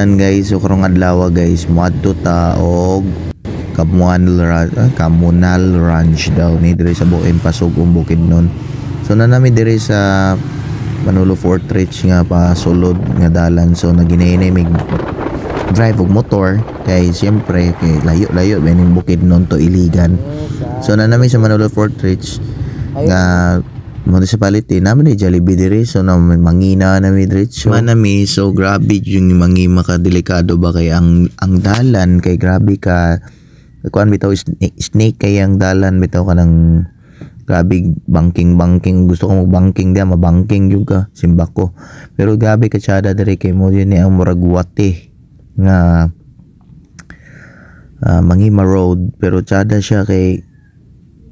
tanan guys, so karong adlaw guys moadto ta og Kamunal Ranch daw ni diri sa Bueng Pasugong Bukidnon. So na nami diri sa Manolo Fort Ridge nga pa sulod nga dalan, so naginay mig drive og motor kay siyempre kay layo-layo bening Bukidnon to Iligan. So na nami sa Manolo Fort Ridge nga municipality namin ni Jollibee diri, so na mangina na mi diretso manami. So grabe yung mangi makadelikado ba kay ang dalan kay grabe ka kuan bitaw snake kay ang dalan bitaw ka ng grabe banking gusto ko mag-banking dia mabangking juga simbako, pero grabe ka tsada diri kay mo yun ni ang muragwate nga Mangima Road, pero tsada siya kay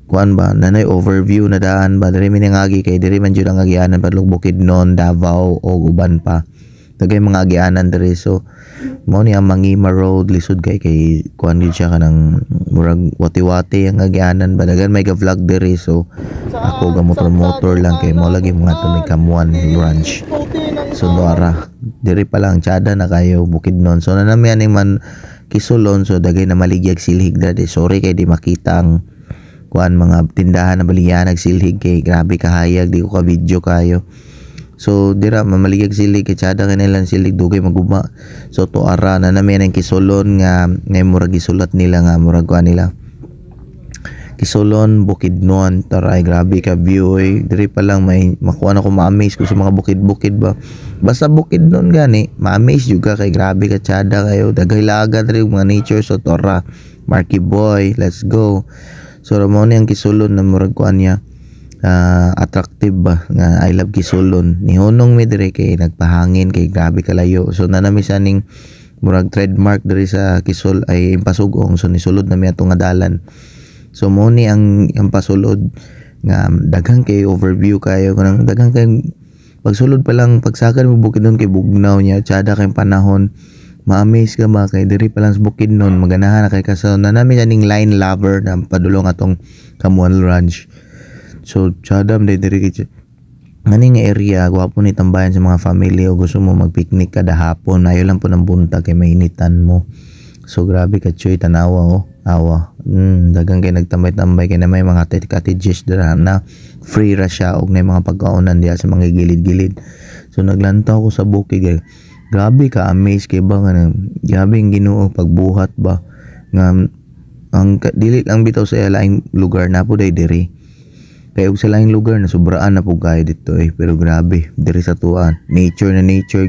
kuan ba nanay overview na daan ba diri minangagi kay diri man jud ang agianan padlog Bukidnon, Davao o uban pa dagay mga agianan diri. So mao ni ang Mangima Road lisod kay kuan gid siya kanang murag wati-wati ang agianan ba dagan may ga-vlog diri. So ako ga motor lang kay mao lagi mga tumi Kamuan Ranch. So doara diri pa lang tsada na kayo Bukidnon. So nanami ani man Kisulon, so dagay na maligyag silhig dadi. Sorry kay di makita ang kuan mga tindahan na balian nagsilhig kay grabe kahayag di ko ka video kayo. So dira mamaligag silhig kay tsada kanilang silhig dugay maguma. So to ara na namin ang Kisulon nga murag gisulat nila nga murag kuan nila Kisulon Bukidnon. Taray grabe ka view eh. Diri pa lang may makuha na ko ma-amaze ko sa mga bukid ba basta Bukidnon gani ma-amaze juga kay grabe ka tsada kayo dagay laga diri mga nature. So tora Marky Boy, let's go. So mo ni ang Kisulon na murag kuan niya attractive ba nga I love Kisulon ni hunong mi diri kay nagpahangin kay grabe kalayo. So na nami saning murag trademark diri sa Kisul ay Pasugong, so nisulod na mi atong nga dalan. So mo ni ang pasulod nga daghang kay overview kayo kanang daghang kay pagsulod pa lang pagsakan mo Bukidnon kay bugnaw niya tsada kay panahon ma-amaze ka ba kay diri pa lang sa Bukidnon maganahan na kay kaso na namin kaning line lover na padulong atong Kamuan Ranch. So tsada diri kay nganing area gwapo ni tambayan sa mga family o gusto mo mag-picnic kada hapon ayo lang po ng buntag kay mainitan mo. So grabe ka choy tanawa awa dagang kay nagtambay-tambay kay na may mga cottages dira na free ra siya og na mga pagkaunan diya sa mga gilid-gilid. So naglantaw ko sa bukid kay grabe ka amaze kay ba nga grabe ang Ginoo pagbuhat ba nga ang dili lang bitaw sa laing lugar na po diri kay og sa laing lugar na sobraan na po kay dito pero grabe diri sa tuan nature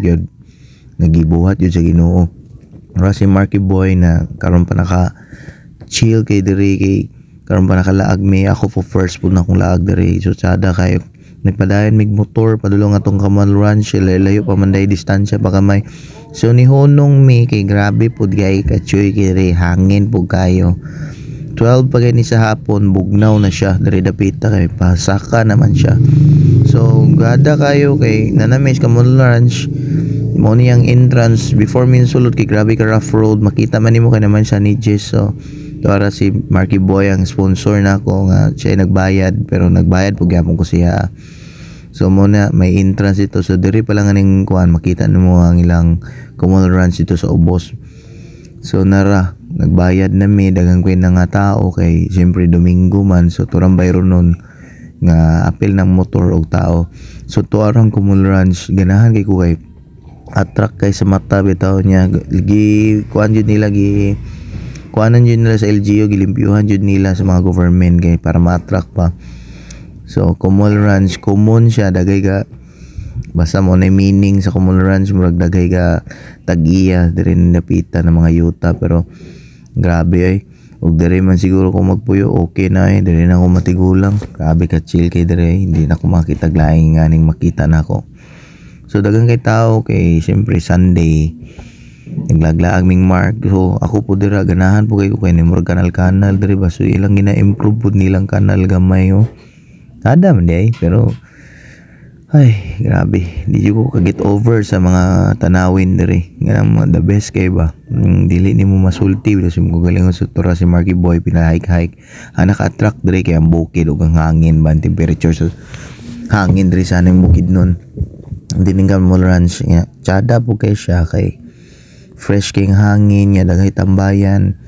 gyud nagibuhat yun sa Ginoo. Ra si Marky Boy na karon pa naka chill kay diri kay karon pa nakalaag mi ako po first po na akong laag diri. So tsada kayo nagpadayon mig motor padulong atong Kamuan Ranch layo pa man day distansya pa kamay. So ni hunong mi kay grabe pud kay kachoy kay hangin pud kayo 12 pa ni sa hapon bugnaw na siya diri dapita kay pasaka naman siya. So gada kayo kay nanamis Kamuan Ranch mo ni ang entrance before min sulod kay grabe ka rough road makita man nimo kay naman siya ni Jess. So para si Marky Boy ang sponsor na ko nga siya nagbayad pero nagbayad pug gyapon ko siya. So mo na may entrance ito, so diri pa lang aning kuan makita nimo ang ilang Kamuan Ranch dito sa ubos. So nara nagbayad na mi daghang kuy na nga tao kay siyempre Domingo man, so turang bayro nun nga apil ng motor og tao. So to arang Kamuan Ranch ganahan kay ko kay attract kay sa mata bitaw niya gi kuan jud nila gi kuanan jud nila sa LGU gilimpyuhan jud nila sa mga government kay para ma-attract pa. So Kamuan Ranch common siya dagay ga basta mo na meaning sa Kamuan Ranch murag dagay ga tag-iya diri napita ng mga yuta, pero grabe ay ug diri man siguro kung magpuyo okay na diri na ako matigulang grabe ka chill kay diri hindi na ako makita laing nganing makita na ako. So dagang kay tao kay siyempre Sunday naglaglaag ming mark. So ako po dira ganahan po kay ko kay murag kanal diri ba, so ilang gina-improve pud nilang kanal gamay kada man di pero ay grabe di ko ka-get over sa mga tanawin diri nga the best kay ba dili nimo masulti bila sim ko galingon sa tura si Marky Boy pinahike naka-attract diri kay ang bukid ug ang hangin ba temperature so hangin diri sa aning Bukidnon. Dining Kamuan Ranch nga tsada po kay siya kay fresh king hangin nya daghay tambayan.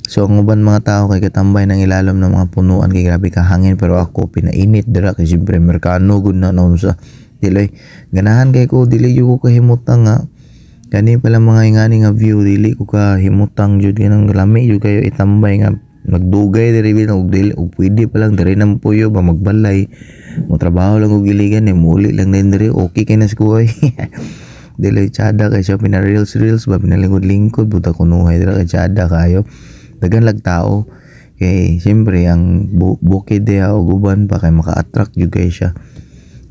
So ang uban mga tao kay katambay ng ilalom ng mga punuan kay grabe ka hangin, pero ako pinainit dira kay siyempre Amerikano gud na naon sa dili ganahan kay ko dili ko kahimutang nga kani pala mga ingani nga view, dili ko kahimutang jud kanang lami jud kayo itambay nga magdugay diri bilang og dili og pwede pa lang diri nang puyo ba magbalay mo trabaho lang og giligan muli lang din diri okay kay nas ko ay dili tsada kay siya pina reels ba pinalingkod-lingkod buta kunuhay dira kay tsada kayo dagan lag tao kay siyempre ang bukid diha og uban pa kay maka-attract jud kay siya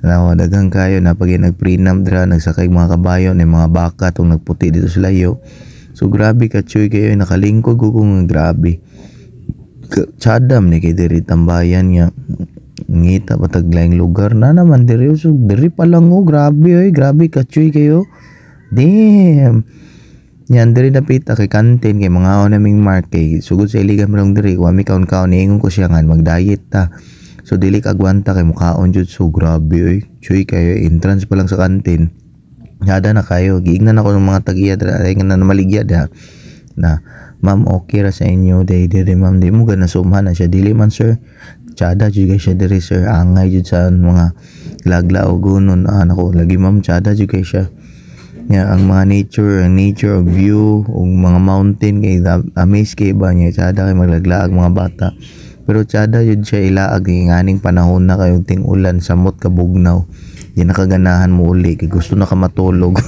nawa dagang kayo na pag nag-prenup dira nagsakay mga kabayo ni mga baka tong nagputi dito sa layo. So grabe ka chuy kayo nakalingkod ko kung grabe tsadam ni kay diri tambayan nga ngita pataglaing lugar na naman diri so diri pa lang grabe ka chuy kayo damn yan diri napita kay kantin kay mga naming mark kay sugod sa iligan mo lang diri wa mi kaon ingon ko siya nga mag-diet ta so dili kagwanta kay mukaon jud so grabe chuy kayo entrance pa lang sa kantin hada na kayo giignan ako ng mga tagiya dira nga na maligya da na ma'am okay ra sa inyo dili ma'am di mo gana sumhan na siya dili man sir tsada jud kay siya diri sir angay jud sa mga lagla o gunon nako lagi ma'am tsada jud kay siya ya ang mga nature of view og mga mountain kay amaze kay ba niya tsada kay maglaglaag mga bata pero tsada jud siya ilaag nganing panahon na kayo ting ulan samot ka bugnaw di nakaganahan mo uli kay gusto na ka matulog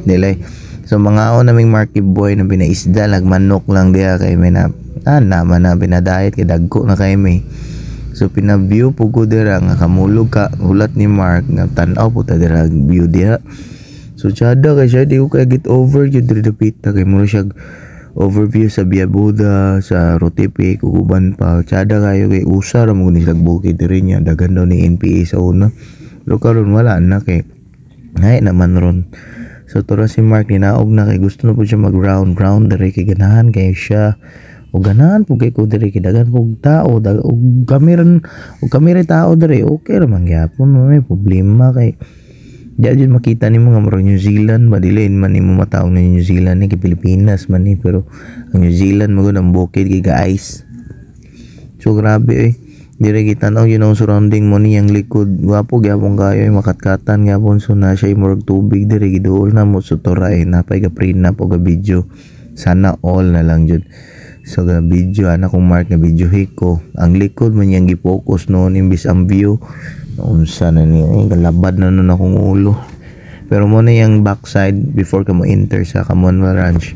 dili. So mga naming market boy na binaisda manok lang diha kay may na naman na binadayet kay dagko na kay may. So pinaview po ko dira nga kamulog ka ulat ni Mark nga tan-aw po ta dira view diha. So tsada kay siya di ko kay get over jud diri dapita kay mura siya overview sa Biabuda sa Rotepe kuguban pa tsada kayo kay usar mo ni bukid diri nya dagan daw ni NPA sa una. Pero karon wala na kay hay naman ron. So tura si Mark ninaog na kay gusto na po siya mag round diri kay ganahan kay siya o ganahan po kay ko diri kay dagan po tao og kamera tao diri okay ra man gyapon may problema kay di jud makita nimo nga maro New Zealand madilin man nimo mataong na New Zealand ni kay Pilipinas man ni pero ang New Zealand mo ang bukid kay guys so grabe dire kita na yun ang surrounding mo niyang likod gwapo gyapon kayo makatkatan gyapon so na siya murag tubig dire giduol na mo so toray napay ka prenup o ga video sana all na lang jud so ga video ana kong Mark nga video hiko ang likod man yang gi-focus noon imbis ang view unsa na ni galabad na nun akong ulo pero mo na yung backside before ka mo enter sa Kamonwa Ranch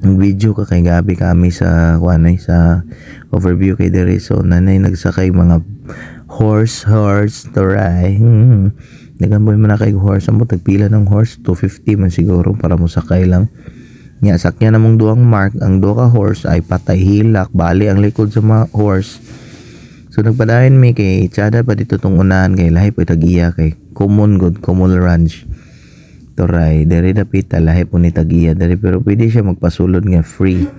ang video ka kay gabi kami sa kuanay sa overview kay dere so nanay nagsakay mga horse toray nagamboy man na kay horse amo tagpila ng horse 250 man siguro para mo sakay lang nya sakya namong duang Mark ang duha ka horse ay patay hilak bali ang likod sa mga horse so nagpadayon mi kay tsada pa dito tong unahan kay lahi po tagiya kay common ranch toray dere dapita lahi po ni tagiya dere pero pwede siya magpasulod nga free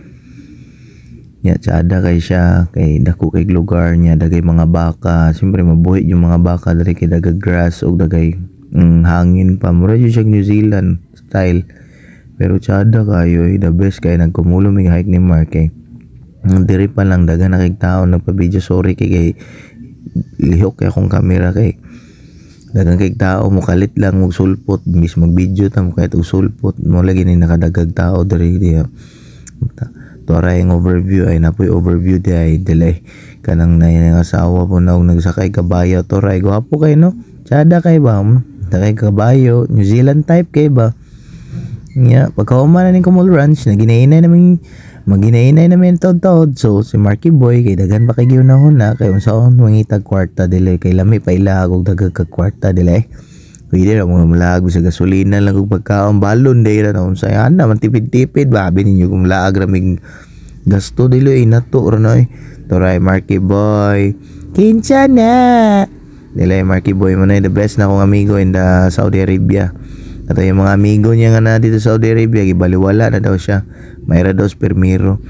nya tsada kay siya kay dako kay lugar niya dagay mga baka siyempre mabuhi yung mga baka dere kay dagag grass og dagay hangin pa mura jud siya New Zealand style pero tsada kayo the best kay nagkumulo mig hike ni Mark kay diri pa lang dagan na kay tao nagpa-video sorry kay lihok kay akong camera kay dagan kay tao mo kalit lang og sulpot bis mag-video ta mo kahit og sulpot mo lagi ni nakadagag tao diri diha toray ang overview ay napoy overview di ay delay kanang nay nga asawa po na og nagsakay kabayo toray gwapo kay no tsada kay ba sakay kabayo New Zealand type kay ba nya pagkahuman na ni Kumul Ranch naginainay namin taod so si Marky Boy kay dagan pa kay giunahon na kay unsaon mangitag kwarta dili kay lami pa ilahag og dagag kag kwarta dili pwede ra mo malag sa gasolina lang og pagkaon balon dai ra naon sa ana man tipid-tipid babi ninyo kung laag ra mig gasto dili nato ra noy toray Marky Boy kinsa na dili Marky Boy mo na the best na akong amigo in the Saudi Arabia. At yung mga amigo niya nga na dito sa Saudi Arabia, gibaliwala na daw siya. Mayra daw permiro.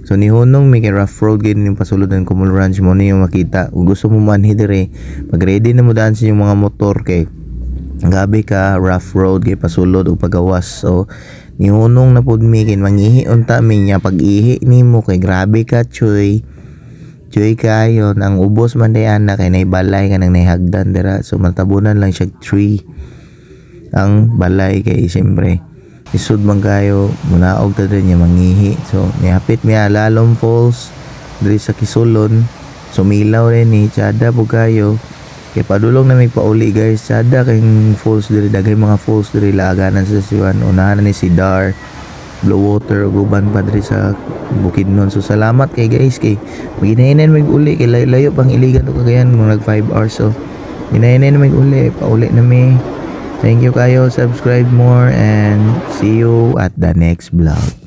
So ni Hunong may rough road gini yung pasulod ng Kumul Ranch mo na yung makita. Kung gusto mo manhi dire, pag ready na mo daan sa yung mga motor kay gabi ka rough road kay pasulod o pagawas. So nihunong na pud mi kin mangihi unta mi nya pag-ihi nimo kay grabe ka choy kayo nang ubos man day ana kay nay balay kanang nahagdan dira so matabunan lang siya 3 ang balay kay siyempre isud man kayo munaog ta din niya mangihi so niapit mi Alalom Falls diri sa Kisulon sumilaw rin ni tsada po kayo kay padulong na may pauli guys tsada kayong falls diri daghay mga falls diri laganan sa Siwan unahan na ni si Dar Blue Water guban pa diri sa Bukidnon so salamat kay guys kay maginahinan mag uli kay layo pang Iligan to Cagayan mga nag 5 hours so ginahinan mag uli pauli na mi thank you kayo subscribe more and see you at the next vlog.